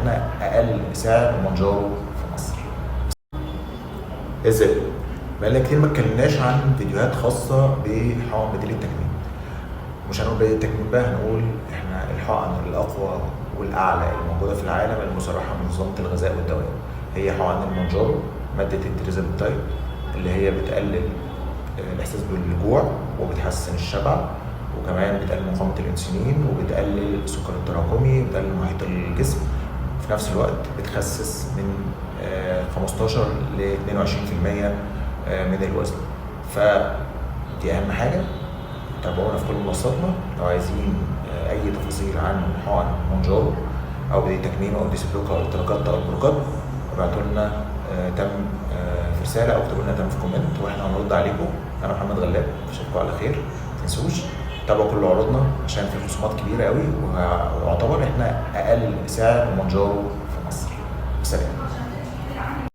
احنا اقل سعر مونجارو في مصر. ازاي؟ بقالنا كتير ما اتكلمناش عن فيديوهات خاصه بحقن بديل التكميم. مش هنقول بديل التكميم بقى، هنقول احنا الحقن الاقوى والاعلى الموجوده في العالم المصرحه من منظمه الغذاء والدواء هي حقن المونجارو، ماده التريزابيتايد اللي هي بتقلل الاحساس بالجوع وبتحسن الشبع، وكمان بتقلل مقاومه الانسولين وبتقلل السكر التراكمي وبتقلل محيط الجسم. في نفس الوقت بتخسس من 15 ل 22% من الوزن. فدي اهم حاجه. تابعونا في كل منصاتنا لو عايزين اي تفاصيل عن حقن مونجارو او بديل تكميم او ديسبلوكا او التراكات او البروكات، ابعتوا لنا تم في رساله او اكتبوا لنا تم في كومنت واحنا هنرد عليكم. انا محمد غلاب، اشوفكم على خير. ما تنسوش تابعوا كل عروضنا عشان في خصومات كبيره قوي، ويعتبر احنا اقل سعر مونجارو